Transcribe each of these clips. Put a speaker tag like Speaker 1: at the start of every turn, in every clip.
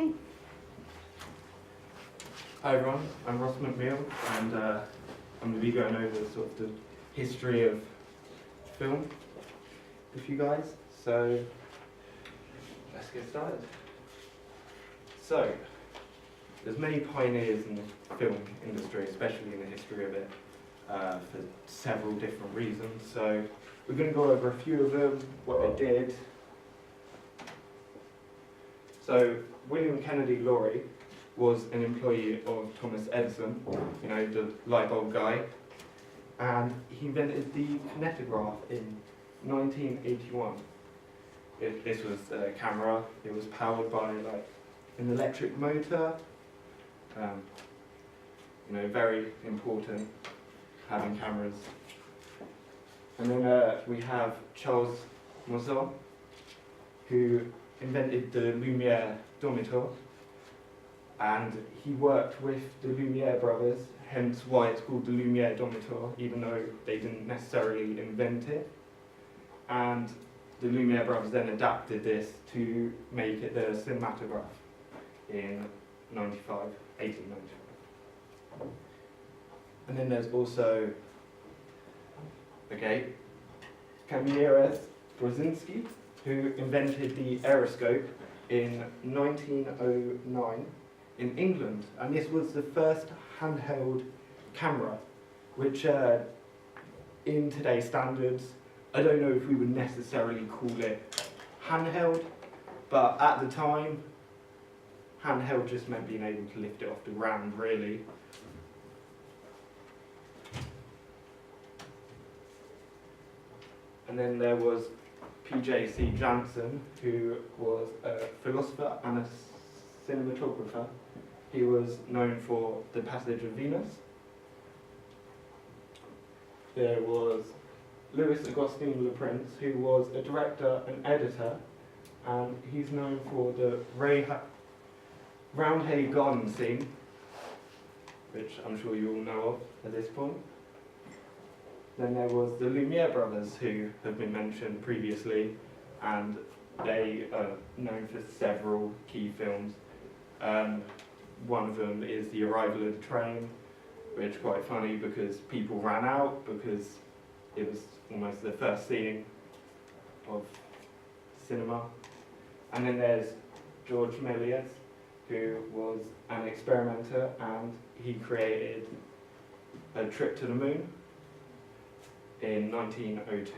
Speaker 1: Okay.
Speaker 2: Hi everyone, I'm Ross McNeil, and I'm going to be going over sort of the history of film with you guys. So let's get started. So there's many pioneers in the film industry, especially in the history of it, for several different reasons. So we're going to go over a few of them, what they did. So William Kennedy Laurie was an employee of Thomas Edison, you know, the light bulb guy, and he invented the kinetograph in 1981. This was a camera. It was powered by like an electric motor. You know, very important having cameras. And then we have Charles Moissan, who invented the Lumiere domitor, and he worked with the Lumiere brothers, hence why it's called the Lumiere domitor, even though they didn't necessarily invent it. And the Lumiere brothers then adapted this to make it the cinematograph in 1895. And then there's also, Kazimierz Brzezinski, who invented the aeroscope in 1909 in England, and this was the first handheld camera, which in today's standards, I don't know if we would necessarily call it handheld, but at the time, handheld just meant being able to lift it off the ground, really. And then there was P.J.C. Jansen, who was a philosopher and a cinematographer. He was known for The Passage of Venus. There was Louis Augustin Le Prince, who was a director and editor, and he's known for the Roundhay Garden scene, which I'm sure you all know of at this point. Then there was the Lumiere brothers, who have been mentioned previously, and they are known for several key films. One of them is The Arrival of the Train, which is quite funny because people ran out because it was almost the first scene of cinema. And then there's George Méliès, who was an experimenter, and he created A Trip to the Moon in 1902.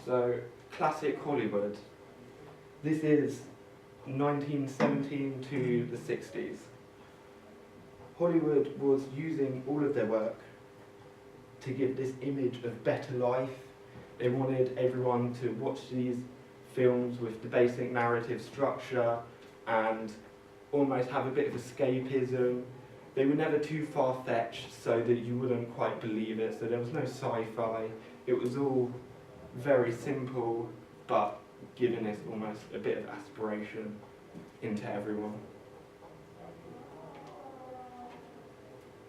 Speaker 2: So, classic Hollywood. This is 1917 to the 60s. Hollywood was using all of their work to give this image of better life. They wanted everyone to watch these films with the basic narrative structure and almost have a bit of escapism. They were never too far-fetched so that you wouldn't quite believe it, so there was no sci-fi. It was all very simple, but giving us almost a bit of aspiration into everyone.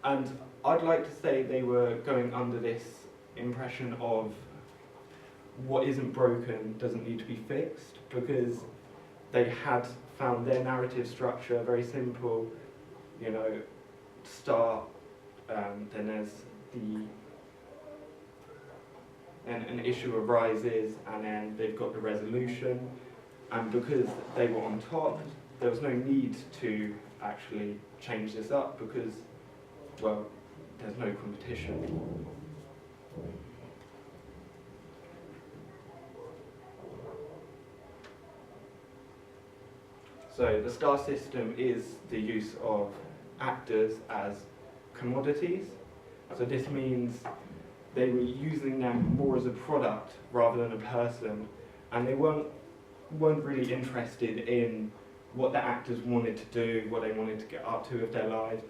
Speaker 2: And I'd like to say they were going under this impression of what isn't broken doesn't need to be fixed, because they had found their narrative structure very simple, you know, start, then there's an issue arises, and then they've got the resolution, and because they were on top, there was no need to actually change this up because, well, there's no competition. So the star system is the use of actors as commodities. So this means they were using them more as a product rather than a person, and they weren't really interested in what the actors wanted to do, what they wanted to get up to with their lives.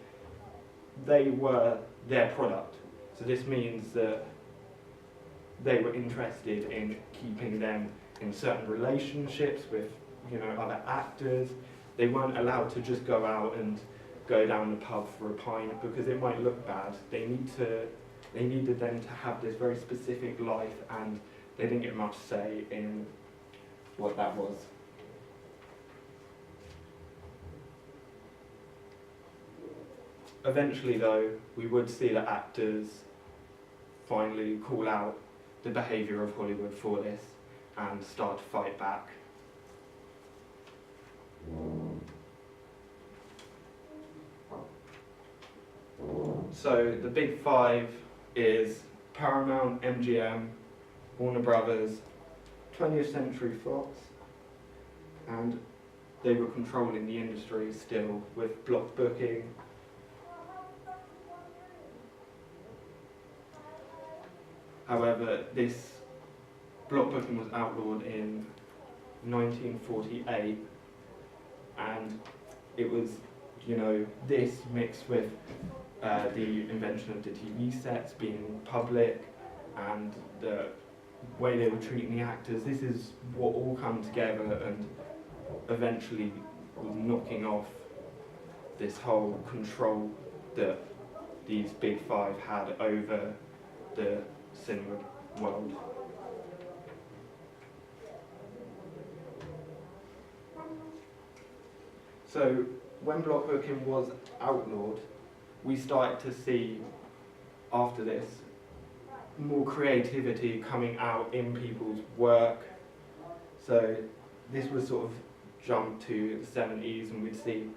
Speaker 2: They were their product. So this means that they were interested in keeping them in certain relationships with, you know, other actors. They weren't allowed to just go out and go down the pub for a pint because it might look bad. They need to they needed them to have this very specific life, and they didn't get much say in what that was. Eventually, though, we would see that actors finally call out the behaviour of Hollywood for this and start to fight back. So the big five is Paramount, MGM, Warner Brothers, 20th Century Fox, and they were controlling the industry still with block booking. However, this block booking was outlawed in 1948, and it was, this mixed with the invention of the TV sets being public and the way they were treating the actors. This is what all come together and eventually was knocking off this whole control that these big five had over the cinema world. So when block booking was outlawed, we started to see, after this, more creativity coming out in people's work. So this was sort of jumped to the 70s, and we'd see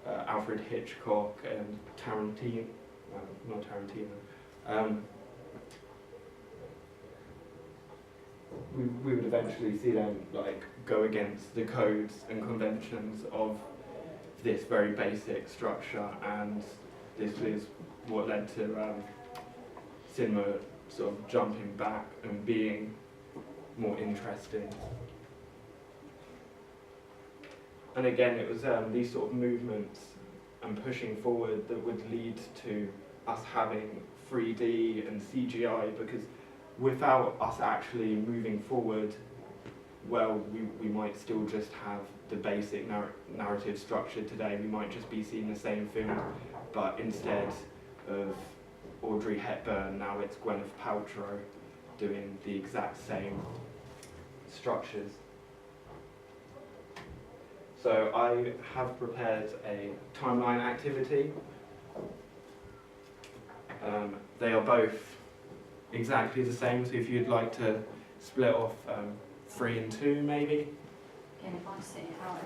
Speaker 2: Alfred Hitchcock and Tarantino, not Tarantino. We would eventually see them go against the codes and conventions of this very basic structure, and this is what led to cinema sort of jumping back and being more interesting. And again, it was these sort of movements and pushing forward that would lead to us having 3D and CGI, because without us actually moving forward, well, we might still just have the basic narrative structure today. We might just be seeing the same film, but instead of Audrey Hepburn, now it's Gwyneth Paltrow doing the exact same structures. So I have prepared a timeline activity. They are both exactly the same, so if you'd like to split off 3 and 2 maybe.
Speaker 1: And if I see how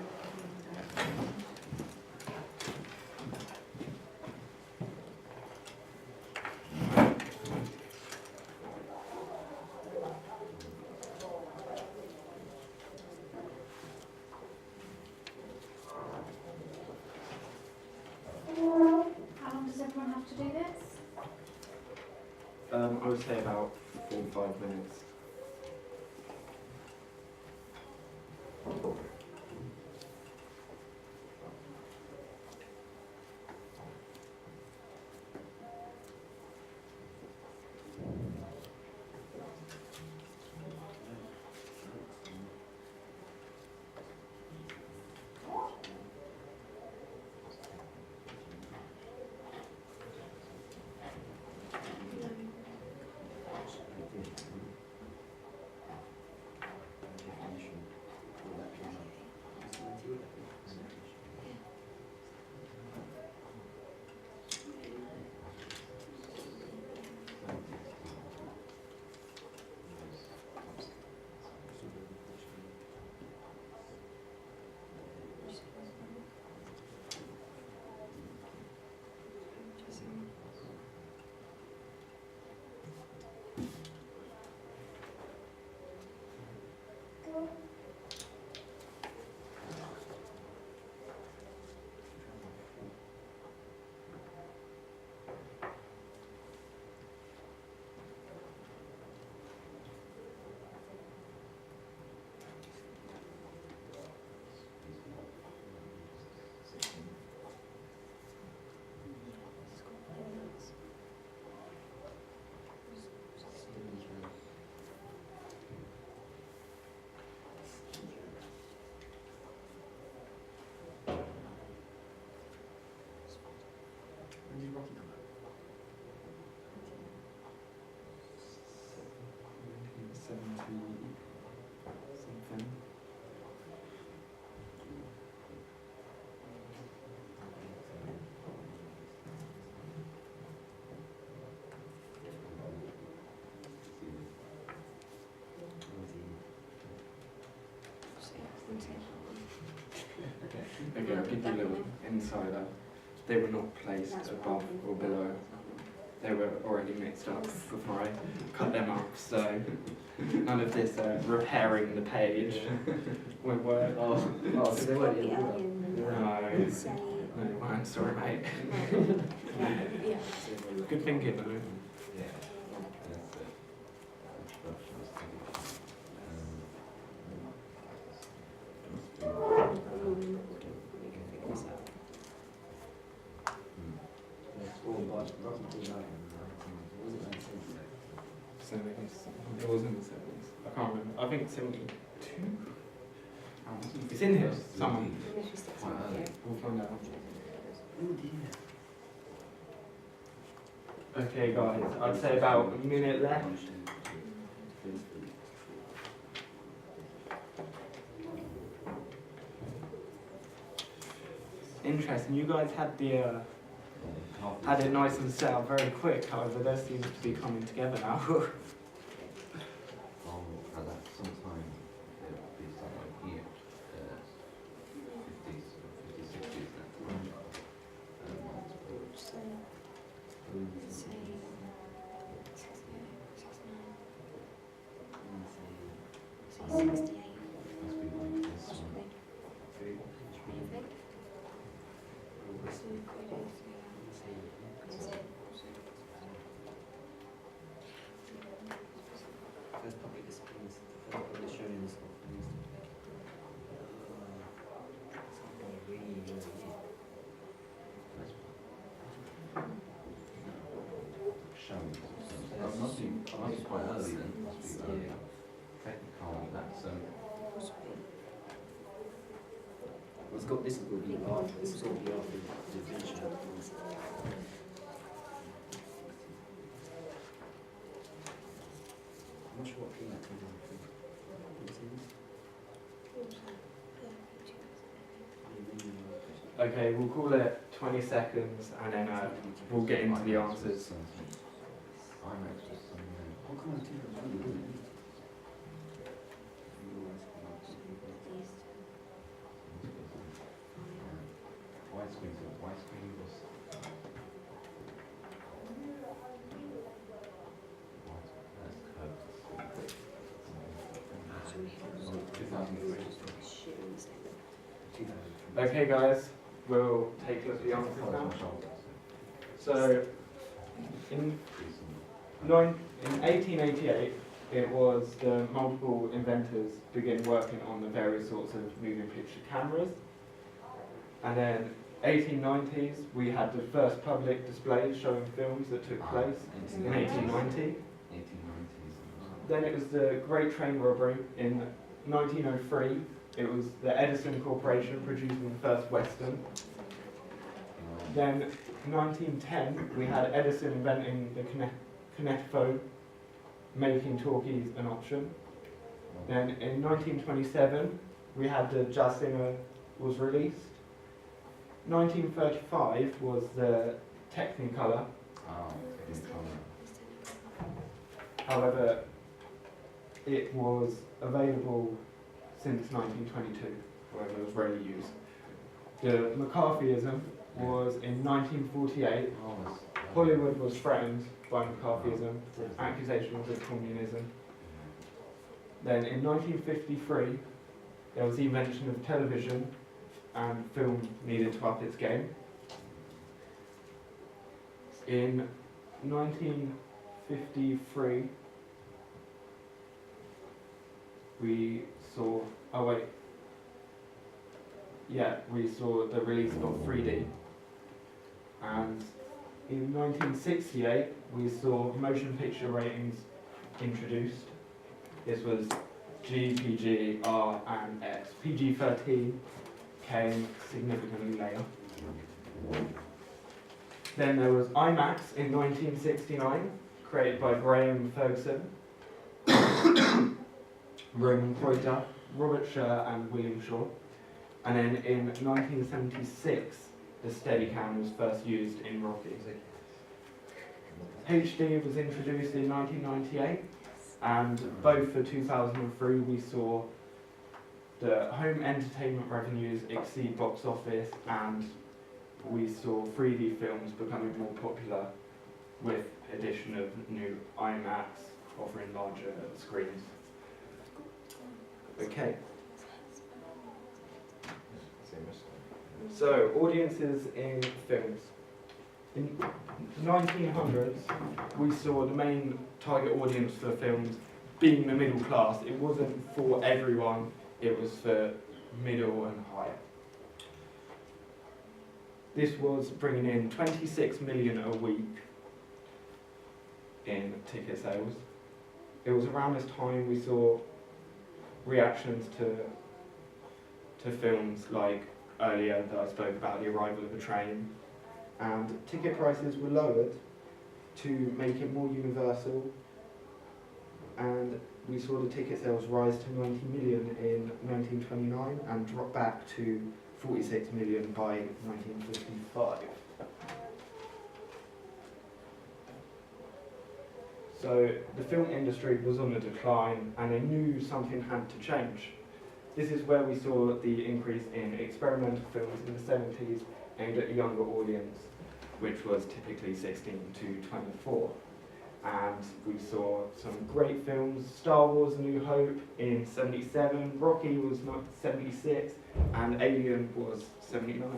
Speaker 1: how long does everyone have to do this?
Speaker 2: I would say about 4 or 5 minutes. we go, I'll give you a little insider. They were not placed above or below. They were already mixed up before I cut them up, so none of this repairing the page with work.
Speaker 3: Oh, so they weren't in order.
Speaker 2: No, they weren't, sorry mate. Good thinking though. It was in the 70s. I can't remember. I think 72. It's in here somewhere. We'll find out. Okay, guys. I'd say about a minute left. Interesting. You guys had the had it nice and set up very quick. However, there seems to be coming together now.
Speaker 4: Sometime it'll be somewhere here, 50s, 60s, must be like this one.
Speaker 3: First public disciplines, the first public showing this stuff needs to be. It's not going to really over here.
Speaker 4: Showing. That must be quite early then. Must be early. Technical. That's
Speaker 3: It's got this is going to be after. This is going to be after the adventure. I'm not sure what thing that came out from.
Speaker 2: Okay, we'll call it 20 seconds and then we'll get into the answers.
Speaker 3: What kind of thing are you doing?
Speaker 4: Widescreen was.
Speaker 2: Okay guys, we'll take a look at the answers now. So, in 1888, it was the multiple inventors begin working on the various sorts of moving picture cameras. And then 1890s, we had the first public displays showing films that took place in 1890. Then it was the Great Train Robbery in 1903. It was the Edison Corporation producing the first Western. Then 1910, we had Edison inventing the kinetophone, making talkies an option. Then in 1927, we had the jazz singer was released. 1935 was the Technicolor. However, it was available since 1922, however it was rarely used. The McCarthyism was in 1948. Hollywood was threatened by McCarthyism, accusations of communism. Then in 1953, there was the invention of television and film needed to up its game. In 1953, we saw, we saw the release of 3D. And in 1968, we saw motion picture ratings introduced. This was G, PG, R, and X. PG-13 came significantly later. Then there was IMAX in 1969, created by Graham Ferguson, Roman Kreuter, Robert Scher, and William Shaw. And then in 1976, the Steadicam was first used in Rocky. HD was introduced in 1998, and both for 2003 we saw the home entertainment revenues exceed box office, and we saw 3D films becoming more popular with addition of new IMAX offering larger screens. Okay, so audiences in films. In 1900s, we saw the main target audience for films being the middle class. It wasn't for everyone, it was for middle and higher. This was bringing in 26 million a week in ticket sales. It was around this time we saw reactions to films like earlier that I spoke about, The Arrival of a Train, and ticket prices were lowered to make it more universal, and we saw the ticket sales rise to 90 million in 1929 and drop back to 46 million by 1955. So the film industry was on the decline and they knew something had to change. This is where we saw the increase in experimental films in the 70s aimed at a younger audience, which was typically 16 to 24. And we saw some great films, Star Wars: A New Hope in 77, Rocky was 76, and Alien was 79.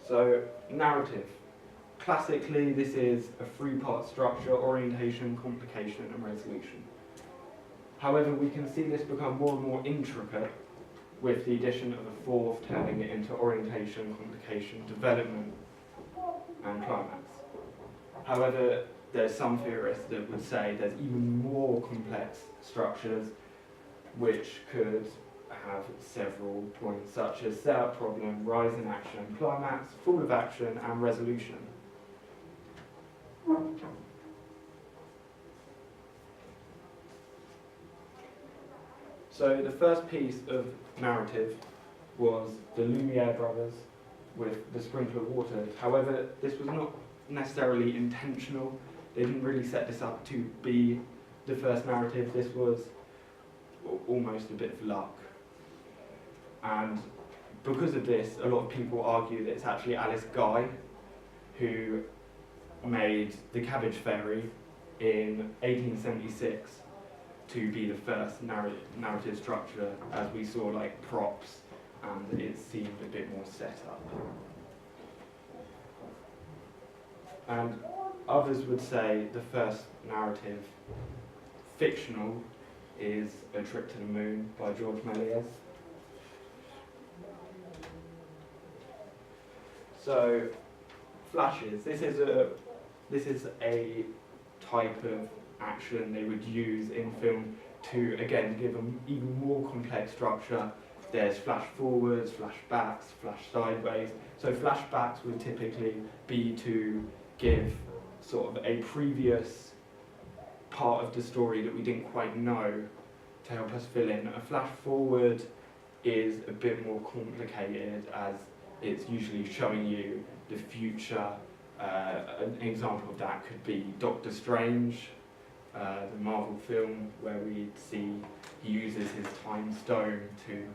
Speaker 2: So, narrative. Classically, this is a three-part structure: orientation, complication, and resolution. However, we can see this become more and more intricate with the addition of a fourth, turning it into orientation, complication, development, and climax. However, there's some theorists that would say there's even more complex structures which could have several points, such as setup, problem, rise in action, climax, fall of action, and resolution. So the first piece of narrative was the Lumiere brothers with the sprinkler of water. However, this was not necessarily intentional. They didn't really set this up to be the first narrative. This was almost a bit of luck. And because of this, a lot of people argue that it's actually Alice Guy who made the Cabbage Fairy in 1876 to be the first narrative structure, as we saw like props, and it seemed a bit more set up. And others would say the first narrative, fictional, is A Trip to the Moon by George Méliès. So, flashes. This is a type of action they would use in film to, again, give them even more complex structure. There's flash forwards, flashbacks, flash sideways. So flashbacks would typically be to give sort of a previous part of the story that we didn't quite know to help us fill in. A flash forward is a bit more complicated, as it's usually showing you the future. An example of that could be Doctor Strange, the Marvel film, where we see he uses his time stone to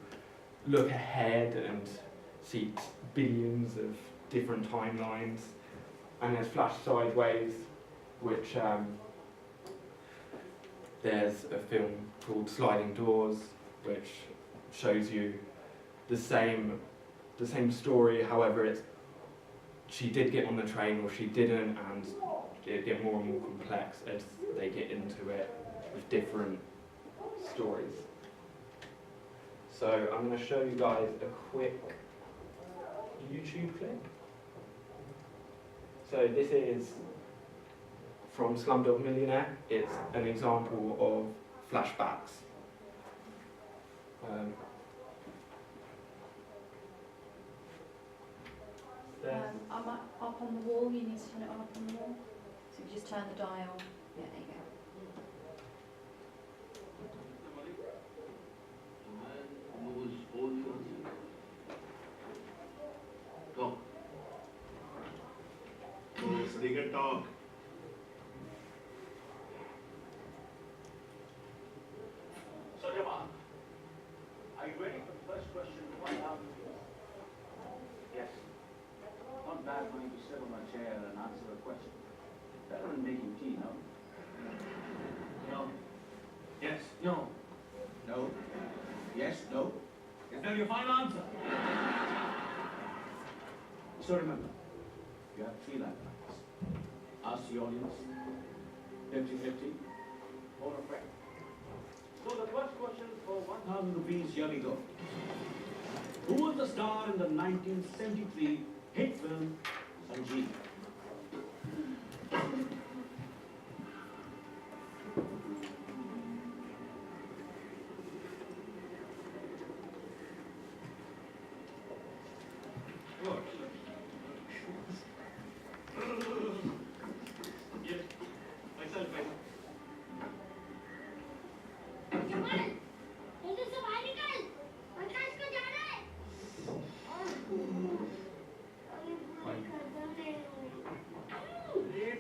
Speaker 2: look ahead and see billions of different timelines. And there's flash sideways, which there's a film called Sliding Doors, which shows you the same story. However, it's she did get on the train or she didn't, and it get more and more complex as they get into it with different stories. So I'm going to show you guys a quick YouTube clip. So this is from Slumdog Millionaire. It's an example of flashbacks.
Speaker 1: I'm up on the wall, you need to turn it on up on the wall. So you just turn the dial. Yeah, there you go.
Speaker 5: they can talk. So, Jamal, are you ready for the first question? What are you? Yes. Not bad for you to sit on a chair and answer a question. Better than making tea, no? No. Yes. No. No. Yes. No. Is that your final answer? So remember, you have 3 lifelines. Ask the audience, 50-50, or a friend. So the first question for 1,000 rupees, here we go. Who was the star in the 1973 hit film Sanjeev?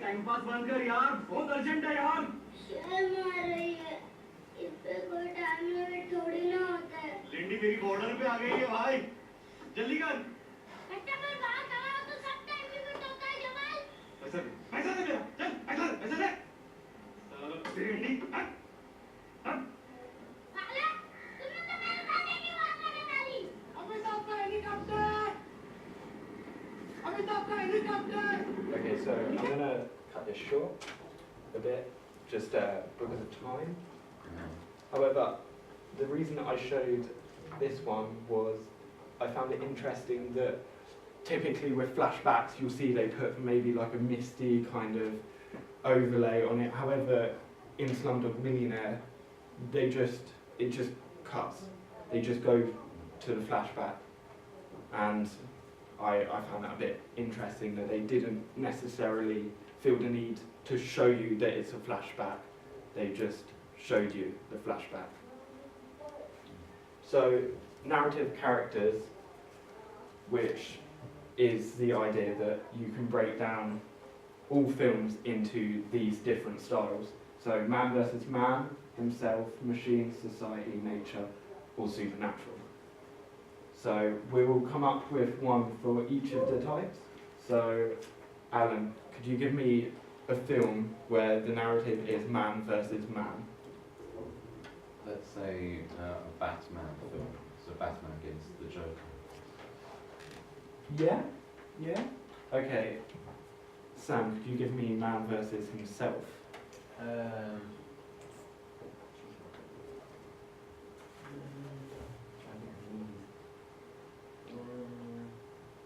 Speaker 5: Time pass बंद कर यार बहुत urgent है यार
Speaker 6: शर्म आ रही है इस पे कोई टाइम लिमिट थोड़ी ना होता है
Speaker 5: लिंडी मेरी बॉर्डर पे आ गई है भाई जल्दी कर
Speaker 6: कस्टमर बाहर खड़ा हो तो सब टाइम लिमिट होता है जमाल
Speaker 5: पैसा दे मेरा चल पैसा दे साला तेरी लिंडी हट
Speaker 6: पागल तुमने तो मेरे खाने की बात लगा डाली
Speaker 5: अमिताभ का हेलीकॉप्टर अमिताभ का helicopter
Speaker 2: Okay, so I'm going to cut this short a bit, just because of time. However, the reason that I showed this one was I found it interesting that typically with flashbacks you'll see they put maybe like a misty kind of overlay on it. However, in Slumdog Millionaire, it just cuts. They just go to the flashback, and I found that a bit interesting that they didn't necessarily feel the need to show you that it's a flashback. They just showed you the flashback. So, narrative characters, which is the idea that you can break down all films into these different styles. So, man versus man, himself, machine, society, nature, or supernatural. So we will come up with one for each of the types. So, Alan, could you give me a film where the narrative is man versus man?
Speaker 4: Let's say a Batman film. So Batman against the Joker.
Speaker 2: Yeah? Yeah? Okay. Sam, could you give me man versus himself?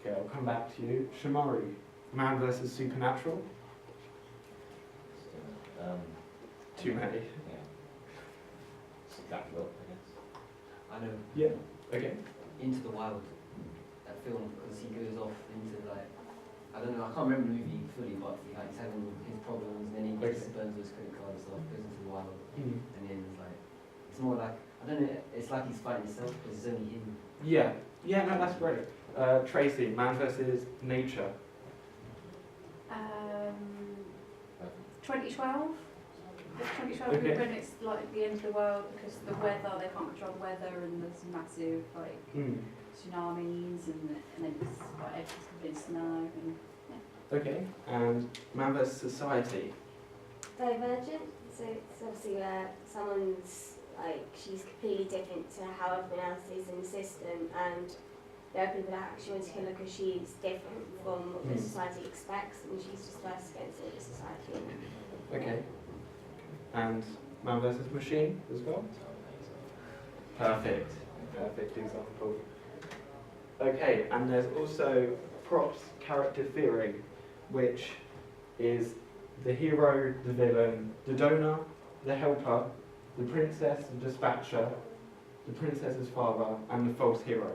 Speaker 2: Okay, I'll come back to you. Shamari, man versus supernatural? Too many.
Speaker 3: Yeah. Supernatural, I guess.
Speaker 7: I know.
Speaker 2: Yeah. Okay.
Speaker 7: Into the Wild, that film, because he goes off into like, I don't know, I can't remember the movie fully, but like, he's having his problems, and then he gets burns his credit card and stuff, goes into the wild,
Speaker 2: Mm.
Speaker 7: and then it's like, it's more like, I don't know, it's like he's fighting himself because it's only him.
Speaker 2: Yeah. Yeah, no, that's great. Tracy, man versus nature.
Speaker 1: 2012. It's 2012
Speaker 2: Okay.
Speaker 1: when it's like the end of the world because the weather, they can't control the weather and there's massive like
Speaker 2: Mm.
Speaker 1: tsunamis and then it's like everything's covered in snow and
Speaker 2: Okay. And man versus society.
Speaker 8: Divergent, so it's obviously where someone's like she's completely different to how everyone else is in the system, and there are people that actually want to kill her because she's different from what the society expects, and she's just first against all the society.
Speaker 2: Okay. And man versus machine as well. Perfect. Perfect example. Okay, and there's also props character theory, which is the hero, the villain, the donor, the helper, the princess, the dispatcher, the princess's father, and the false hero.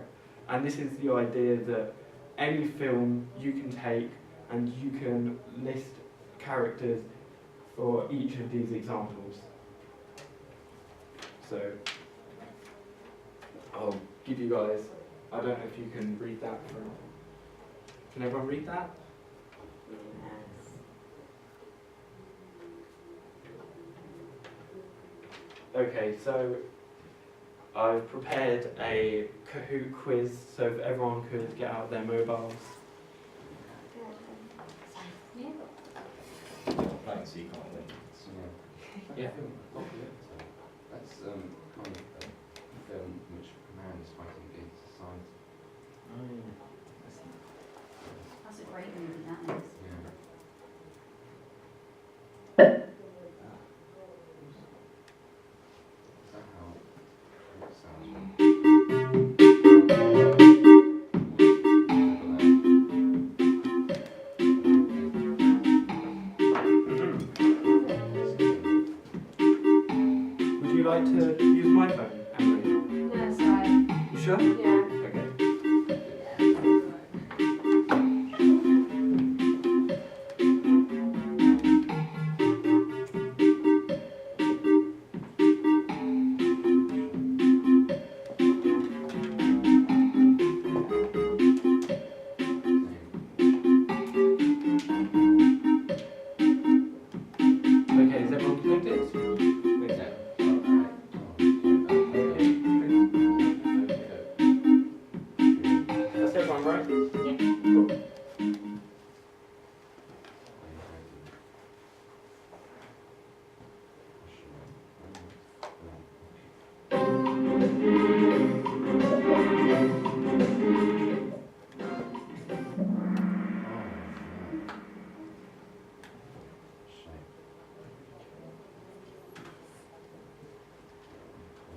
Speaker 2: And this is the idea that any film you can take and you can list characters for each of these examples. So I'll give you guys, I don't know if you can read that from, can everyone read that? Okay, so I've prepared a Kahoot quiz so if everyone could get out their mobiles.
Speaker 4: Playing so you can't win.
Speaker 2: Yeah.
Speaker 4: That's kind of a film which man is fighting against society.
Speaker 1: That's a great movie, that is.
Speaker 4: Yeah. Is that how it sounds?
Speaker 2: Would you like to use my phone, Emily?
Speaker 8: No, that's right.
Speaker 2: You sure?
Speaker 8: Yeah.
Speaker 2: Okay. Okay, is everyone connected? That's everyone, right? Cool.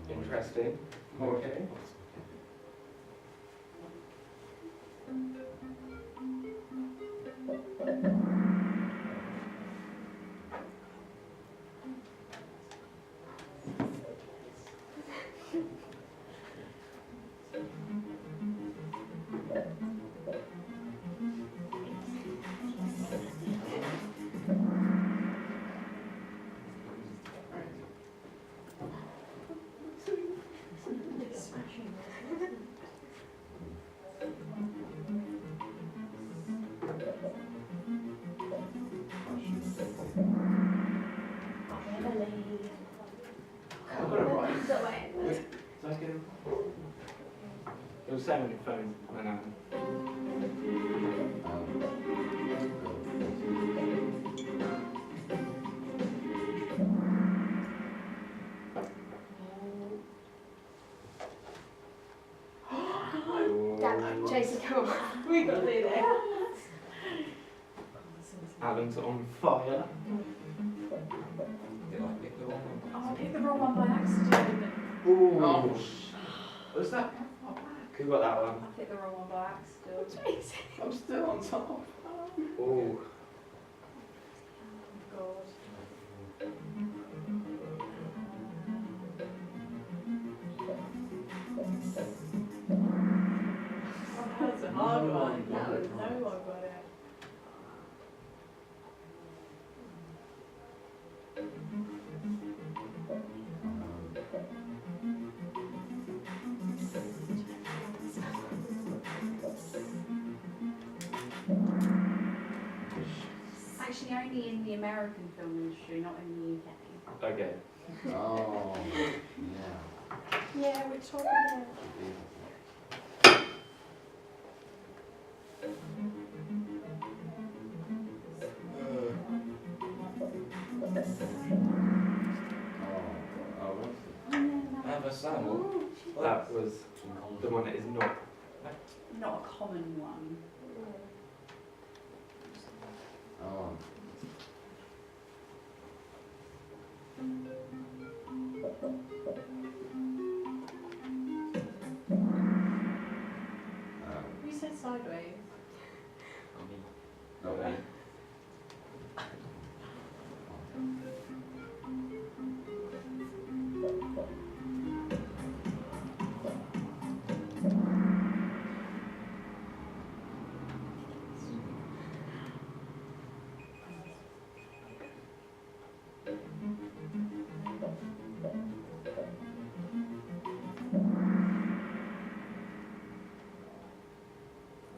Speaker 2: Interesting. Okay. I got it right. Wait, did I get it right? It was 7 on your phone. I know.
Speaker 8: Dad, Jason, come on. We got to do this.
Speaker 2: Alan's on fire.
Speaker 1: Oh, I picked the wrong one by accident.
Speaker 2: Ooh.
Speaker 4: Oh, was that?
Speaker 2: Who got that one?
Speaker 1: I picked the wrong one by accident.
Speaker 4: I'm still on top.
Speaker 2: Ooh.
Speaker 1: God. That's a hard one. That was no one got it. Actually, only in the American film industry, not in the UK.
Speaker 2: Okay.
Speaker 4: Oh, yeah.
Speaker 1: Yeah, which one again?
Speaker 4: Have a salmon.
Speaker 2: That was the one that is not.
Speaker 1: Not a common one.
Speaker 4: Oh.
Speaker 1: You said sideways.
Speaker 4: Okay.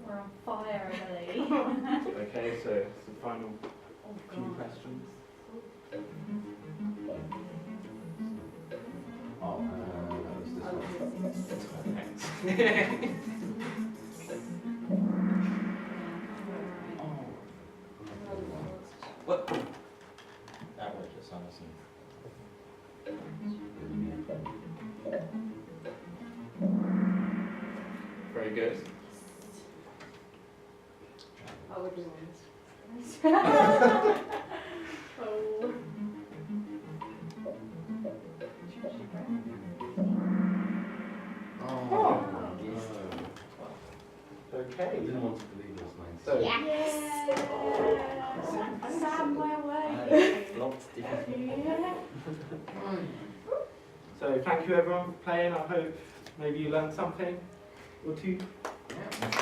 Speaker 1: We're on fire, Emily.
Speaker 2: Okay, so it's the final
Speaker 1: Oh
Speaker 2: few
Speaker 1: God.
Speaker 2: questions.
Speaker 9: Outrageous, honestly.
Speaker 2: Very good.
Speaker 8: I would be honest.
Speaker 1: Oh.
Speaker 2: Oh.
Speaker 7: Yes.
Speaker 2: Okay.
Speaker 4: I didn't want to believe it was 9.
Speaker 2: So,
Speaker 8: Yes.
Speaker 1: Somewhere away.
Speaker 7: Blocked differently.
Speaker 2: so thank you everyone for playing. I hope maybe you learned something or two.
Speaker 7: Yeah.